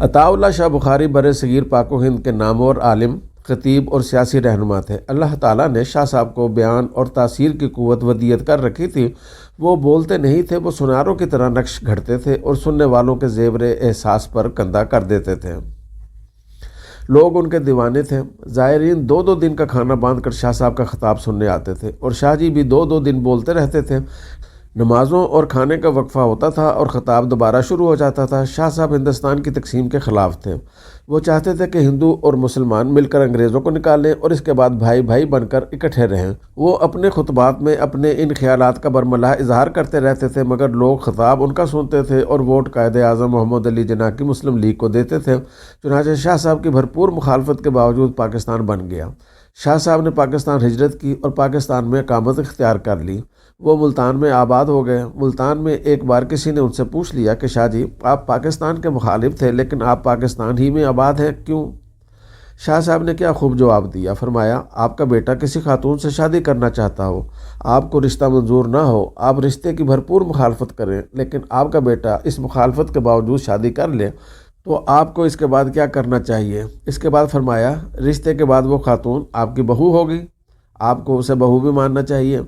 عطاءاللہ شاہ بخاری برصغیر پاک و ہند کے نامور عالم، خطیب اور سیاسی رہنما تھے۔ اللہ تعالیٰ نے شاہ صاحب کو بیان اور تاثیر کی قوت ودیت کر رکھی تھی۔ وہ بولتے نہیں تھے، وہ سناروں کی طرح نقش گھڑتے تھے اور سننے والوں کے زیور احساس پر کندہ کر دیتے تھے۔ لوگ ان کے دیوانے تھے۔ زائرین 2 دن کا کھانا باندھ کر شاہ صاحب کا خطاب سننے آتے تھے اور شاہ جی بھی 2 دن بولتے رہتے تھے۔ نمازوں اور کھانے کا وقفہ ہوتا تھا اور خطاب دوبارہ شروع ہو جاتا تھا۔ شاہ صاحب ہندوستان کی تقسیم کے خلاف تھے۔ وہ چاہتے تھے کہ ہندو اور مسلمان مل کر انگریزوں کو نکالیں اور اس کے بعد بھائی بھائی بن کر اکٹھے رہیں۔ وہ اپنے خطبات میں اپنے ان خیالات کا برملا اظہار کرتے رہتے تھے، مگر لوگ خطاب ان کا سنتے تھے اور ووٹ قائد اعظم محمد علی جناح کی مسلم لیگ کو دیتے تھے۔ چنانچہ شاہ صاحب کی بھرپور مخالفت کے باوجود پاکستان بن گیا۔ شاہ صاحب نے پاکستان ہجرت کی اور پاکستان میں اقامت اختیار کر لی۔ وہ ملتان میں آباد ہو گئے۔ ملتان میں ایک بار کسی نے ان سے پوچھ لیا کہ شاہ جی، آپ پاکستان کے مخالف تھے لیکن آپ پاکستان ہی میں آباد ہیں، کیوں؟ شاہ صاحب نے کیا خوب جواب دیا، فرمایا آپ کا بیٹا کسی خاتون سے شادی کرنا چاہتا ہو، آپ کو رشتہ منظور نہ ہو، آپ رشتے کی بھرپور مخالفت کریں، لیکن آپ کا بیٹا اس مخالفت کے باوجود شادی کر لے تو آپ کو اس کے بعد کیا کرنا چاہیے؟ اس کے بعد فرمایا رشتے کے بعد وہ خاتون آپ کی بہو ہوگی، آپ کو اسے بہو بھی ماننا چاہیے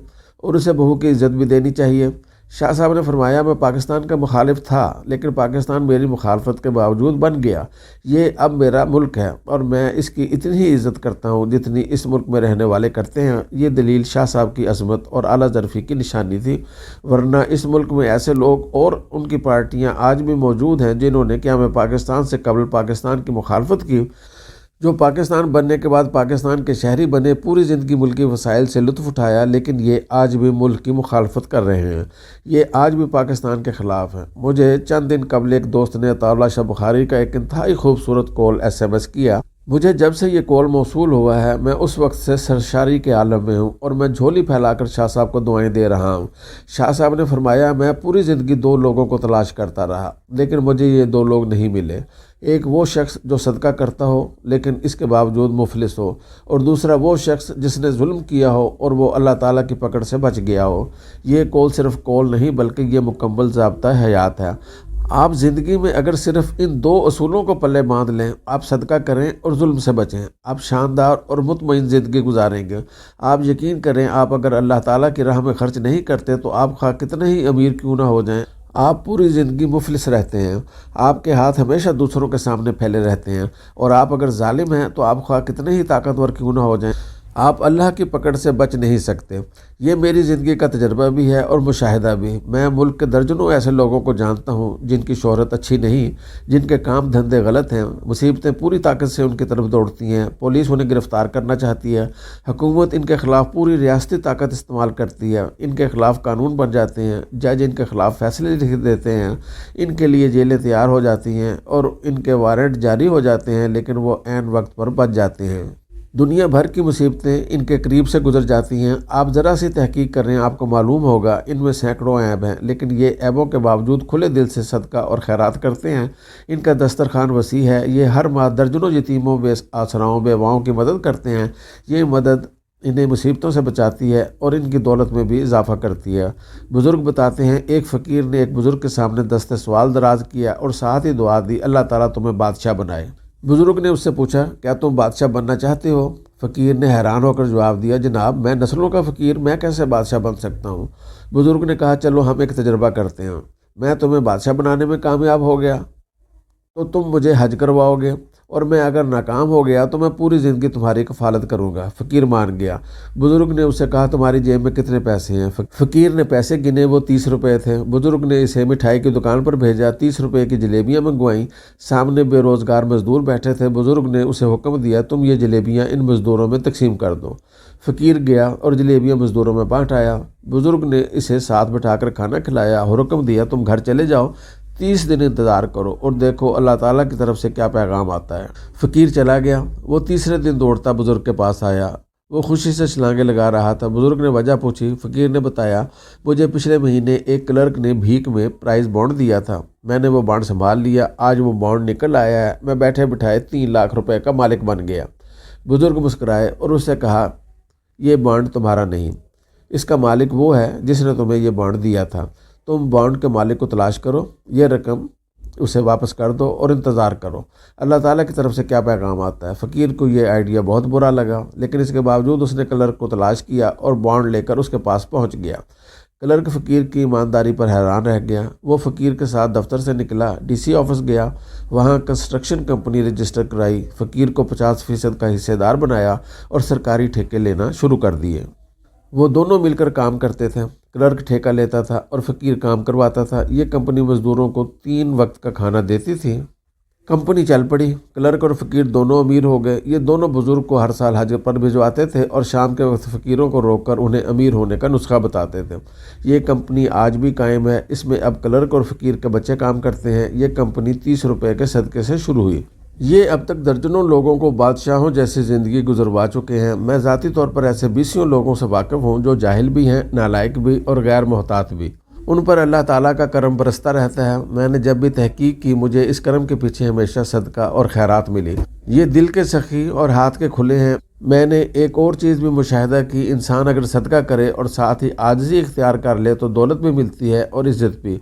اور اسے بہو کی عزت بھی دینی چاہیے۔ شاہ صاحب نے فرمایا میں پاکستان کا مخالف تھا لیکن پاکستان میری مخالفت کے باوجود بن گیا۔ یہ اب میرا ملک ہے اور میں اس کی اتنی ہی عزت کرتا ہوں جتنی اس ملک میں رہنے والے کرتے ہیں۔ یہ دلیل شاہ صاحب کی عظمت اور اعلیٰ ظرفی کی نشانی تھی، ورنہ اس ملک میں ایسے لوگ اور ان کی پارٹیاں آج بھی موجود ہیں جنہوں نے قیام پاکستان سے قبل پاکستان کی مخالفت کی، جو پاکستان بننے کے بعد پاکستان کے شہری بنے، پوری زندگی ملکی وسائل سے لطف اٹھایا، لیکن یہ آج بھی ملک کی مخالفت کر رہے ہیں، یہ آج بھی پاکستان کے خلاف ہیں۔ مجھے چند دن قبل ایک دوست نے عطاءاللہ شاہ بخاری کا ایک انتہائی خوبصورت کال SMS کیا۔ مجھے جب سے یہ کال موصول ہوا ہے میں اس وقت سے سرشاری کے عالم میں ہوں اور میں جھولی پھیلا کر شاہ صاحب کو دعائیں دے رہا ہوں۔ شاہ صاحب نے فرمایا میں پوری زندگی 2 لوگوں کو تلاش کرتا رہا لیکن مجھے یہ 2 لوگ نہیں ملے، ایک وہ شخص جو صدقہ کرتا ہو لیکن اس کے باوجود مفلس ہو، اور دوسرا وہ شخص جس نے ظلم کیا ہو اور وہ اللہ تعالیٰ کی پکڑ سے بچ گیا ہو۔ یہ کال صرف کال نہیں بلکہ یہ مکمل ضابطہ حیات ہے۔ آپ زندگی میں اگر صرف ان 2 اصولوں کو پلے باندھ لیں، آپ صدقہ کریں اور ظلم سے بچیں، آپ شاندار اور مطمئن زندگی گزاریں گے۔ آپ یقین کریں آپ اگر اللہ تعالیٰ کی راہ میں خرچ نہیں کرتے تو آپ خواہ کتنے ہی امیر کیوں نہ ہو جائیں، آپ پوری زندگی مفلس رہتے ہیں۔ آپ کے ہاتھ ہمیشہ دوسروں کے سامنے پھیلے رہتے ہیں، اور آپ اگر ظالم ہیں تو آپ خواہ کتنے ہی طاقتور کیوں نہ ہو جائیں، آپ اللہ کی پکڑ سے بچ نہیں سکتے۔ یہ میری زندگی کا تجربہ بھی ہے اور مشاہدہ بھی۔ میں ملک کے درجنوں ایسے لوگوں کو جانتا ہوں جن کی شہرت اچھی نہیں، جن کے کام دھندے غلط ہیں، مصیبتیں پوری طاقت سے ان کی طرف دوڑتی ہیں، پولیس انہیں گرفتار کرنا چاہتی ہے، حکومت ان کے خلاف پوری ریاستی طاقت استعمال کرتی ہے، ان کے خلاف قانون بن جاتے ہیں، جج ان کے خلاف فیصلے لکھ دیتے ہیں، ان کے لیے جیلیں تیار ہو جاتی ہیں اور ان کے وارنٹ جاری ہو جاتے ہیں، لیکن وہ عین وقت پر بچ جاتے ہیں۔ دنیا بھر کی مصیبتیں ان کے قریب سے گزر جاتی ہیں۔ آپ ذرا سی تحقیق کریں آپ کو معلوم ہوگا ان میں سینکڑوں عیب ہیں، لیکن یہ عیبوں کے باوجود کھلے دل سے صدقہ اور خیرات کرتے ہیں۔ ان کا دسترخوان وسیع ہے، یہ ہر ماہ درجنوں یتیموں، بے آسراؤں، بیواؤں کی مدد کرتے ہیں۔ یہ مدد انہیں مصیبتوں سے بچاتی ہے اور ان کی دولت میں بھی اضافہ کرتی ہے۔ بزرگ بتاتے ہیں ایک فقیر نے ایک بزرگ کے سامنے دست سوال دراز کیا اور ساتھ ہی دعا دی، اللہ تعالیٰ تمہیں بادشاہ بنائے۔ بزرگ نے اس سے پوچھا کیا تم بادشاہ بننا چاہتے ہو؟ فقیر نے حیران ہو کر جواب دیا، جناب میں نسلوں کا فقیر، میں کیسے بادشاہ بن سکتا ہوں؟ بزرگ نے کہا چلو ہم ایک تجربہ کرتے ہیں، میں تمہیں بادشاہ بنانے میں کامیاب ہو گیا تو تم مجھے حج کرواؤ گے، اور میں اگر ناکام ہو گیا تو میں پوری زندگی تمہاری کفالت کروں گا۔ فقیر مان گیا۔ بزرگ نے اسے کہا تمہاری جیب میں کتنے پیسے ہیں؟ فقیر نے پیسے گنے، وہ 30 روپے تھے۔ بزرگ نے اسے مٹھائی کی دکان پر بھیجا، 30 روپے کی جلیبیاں منگوائیں۔ سامنے بے روزگار مزدور بیٹھے تھے، بزرگ نے اسے حکم دیا تم یہ جلیبیاں ان مزدوروں میں تقسیم کر دو۔ فقیر گیا اور جلیبیاں مزدوروں میں بانٹ آیا۔ بزرگ نے اسے ساتھ بٹھا کر کھانا کھلایا اور حکم دیا تم گھر چلے جاؤ، 30 دن انتظار کرو اور دیکھو اللہ تعالیٰ کی طرف سے کیا پیغام آتا ہے۔ فقیر چلا گیا۔ وہ تیسرے دن دوڑتا بزرگ کے پاس آیا، وہ خوشی سے چھلانگیں لگا رہا تھا۔ بزرگ نے وجہ پوچھی۔ فقیر نے بتایا مجھے پچھلے مہینے ایک کلرک نے بھیک میں پرائز بانڈ دیا تھا، میں نے وہ بانڈ سنبھال لیا، آج وہ بانڈ نکل آیا ہے، میں بیٹھے بٹھائے 3 لاکھ روپے کا مالک بن گیا۔ بزرگ مسکرائے اور اس سے کہا یہ بانڈ تمہارا نہیں، اس کا مالک وہ ہے جس نے تمہیں یہ بانڈ دیا تھا، تم بانڈ کے مالک کو تلاش کرو، یہ رقم اسے واپس کر دو اور انتظار کرو اللہ تعالیٰ کی طرف سے کیا پیغام آتا ہے۔ فقیر کو یہ آئیڈیا بہت برا لگا، لیکن اس کے باوجود اس نے کلرک کو تلاش کیا اور بانڈ لے کر اس کے پاس پہنچ گیا۔ کلرک فقیر کی ایمانداری پر حیران رہ گیا۔ وہ فقیر کے ساتھ دفتر سے نکلا، ڈی سی آفس گیا، وہاں کنسٹرکشن کمپنی رجسٹر کرائی، فقیر کو 50% کا حصے دار بنایا اور سرکاری ٹھیکے لینا شروع کر دیے۔ وہ دونوں مل کر کام کرتے تھے، کلرک ٹھیکہ لیتا تھا اور فقیر کام کرواتا تھا۔ یہ کمپنی مزدوروں کو 3 وقت کا کھانا دیتی تھی۔ کمپنی چل پڑی، کلرک اور فقیر دونوں امیر ہو گئے۔ یہ دونوں بزرگ کو ہر سال حج پر بھجواتے تھے اور شام کے وقت فقیروں کو روک کر انہیں امیر ہونے کا نسخہ بتاتے تھے۔ یہ کمپنی آج بھی قائم ہے، اس میں اب کلرک اور فقیر کے بچے کام کرتے ہیں۔ یہ کمپنی 30 روپے کے صدقے سے شروع ہوئی۔ یہ اب تک درجنوں لوگوں کو بادشاہوں جیسی زندگی گزروا چکے ہیں۔ میں ذاتی طور پر ایسے 20 لوگوں سے واقف ہوں جو جاہل بھی ہیں، نالائق بھی اور غیر محتاط بھی۔ ان پر اللہ تعالیٰ کا کرم برستا رہتا ہے۔ میں نے جب بھی تحقیق کی، مجھے اس کرم کے پیچھے ہمیشہ صدقہ اور خیرات ملی۔ یہ دل کے سخی اور ہاتھ کے کھلے ہیں۔ میں نے ایک اور چیز بھی مشاہدہ کی، انسان اگر صدقہ کرے اور ساتھ ہی عاجزی اختیار کر لے تو دولت بھی ملتی ہے اور عزت بھی،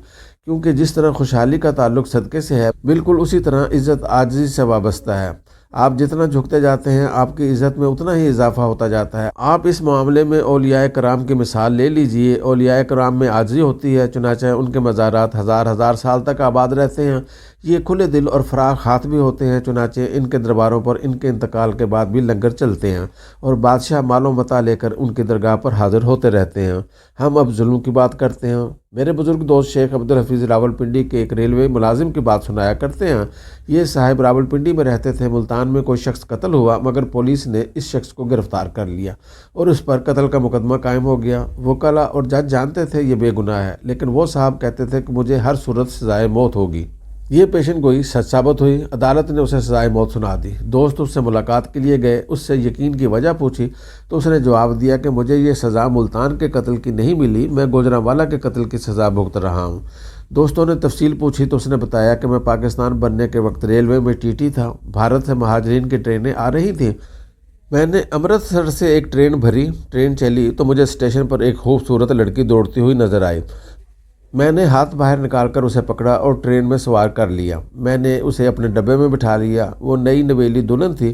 کیونکہ جس طرح خوشحالی کا تعلق صدقے سے ہے، بالکل اسی طرح عزت عاجزی سے وابستہ ہے۔ آپ جتنا جھکتے جاتے ہیں، آپ کی عزت میں اتنا ہی اضافہ ہوتا جاتا ہے۔ آپ اس معاملے میں اولیاء کرام کی مثال لے لیجئے۔ اولیاء کرام میں عاجزی ہوتی ہے، چنانچہ ان کے مزارات ہزار سال تک آباد رہتے ہیں۔ یہ کھلے دل اور فراخ ہاتھ بھی ہوتے ہیں، چنانچہ ان کے درباروں پر ان کے انتقال کے بعد بھی لنگر چلتے ہیں اور بادشاہ مال و متاع لے کر ان کی درگاہ پر حاضر ہوتے رہتے ہیں۔ ہم اب ظلم کی بات کرتے ہیں۔ میرے بزرگ دوست شیخ عبدالحفیظ راولپنڈی کے ایک ریلوے ملازم کی بات سنایا کرتے ہیں۔ یہ صاحب راولپنڈی میں رہتے تھے۔ ملتان میں کوئی شخص قتل ہوا، مگر پولیس نے اس شخص کو گرفتار کر لیا اور اس پر قتل کا مقدمہ قائم ہو گیا۔ وکلاء اور جج جانتے تھے یہ بے گناہ ہے، لیکن وہ صاحب کہتے تھے کہ مجھے ہر صورت سزائے موت ہوگی۔ یہ پیشن گوئی سچ ثابت ہوئی، عدالت نے اسے سزائے موت سنا دی۔ دوست اس سے ملاقات کے لیے گئے، اس سے یقین کی وجہ پوچھی تو اس نے جواب دیا کہ مجھے یہ سزا ملتان کے قتل کی نہیں ملی، میں گوجرانوالا کے قتل کی سزا بھگت رہا ہوں۔ دوستوں نے تفصیل پوچھی تو اس نے بتایا کہ میں پاکستان بننے کے وقت ریلوے میں ٹی ٹی تھا، بھارت سے مہاجرین کی ٹرینیں آ رہی تھیں۔ میں نے امرتسر سے ایک ٹرین بھری، ٹرین چلی تو مجھے اسٹیشن پر ایک خوبصورت لڑکی دوڑتی ہوئی نظر آئی۔ میں نے ہاتھ باہر نکال کر اسے پکڑا اور ٹرین میں سوار کر لیا۔ میں نے اسے اپنے ڈبے میں بٹھا لیا۔ وہ نئی نویلی دلہن تھی۔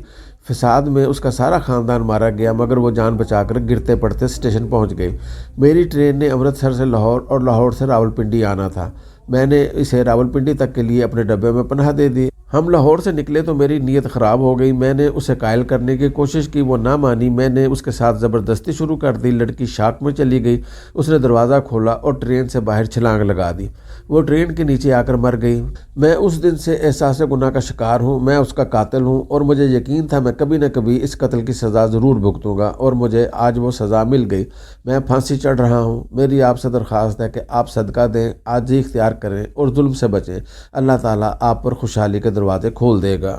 فساد میں اس کا سارا خاندان مارا گیا، مگر وہ جان بچا کر گرتے پڑتے اسٹیشن پہنچ گئی۔ میری ٹرین نے امرتسر سے لاہور اور لاہور سے راولپنڈی آنا تھا۔ میں نے اسے راولپنڈی تک کے لیے اپنے ڈبے میں پناہ دے دی۔ ہم لاہور سے نکلے تو میری نیت خراب ہو گئی۔ میں نے اسے قائل کرنے کی کوشش کی، وہ نہ مانی۔ میں نے اس کے ساتھ زبردستی شروع کر دی۔ لڑکی شاک میں چلی گئی۔ اس نے دروازہ کھولا اور ٹرین سے باہر چھلانگ لگا دی۔ وہ ٹرین کے نیچے آ کر مر گئی۔ میں اس دن سے احساس گناہ کا شکار ہوں۔ میں اس کا قاتل ہوں اور مجھے یقین تھا میں کبھی نہ کبھی اس قتل کی سزا ضرور بھگتوں گا، اور مجھے آج وہ سزا مل گئی۔ میں پھانسی چڑھ رہا ہوں۔ میری آپ سے درخواست ہے کہ آپ صدقہ دیں، عاجزی اختیار کریں اور ظلم سے بچیں۔ اللہ تعالیٰ آپ پر خوشحالی کے دروازے کھول دے گا۔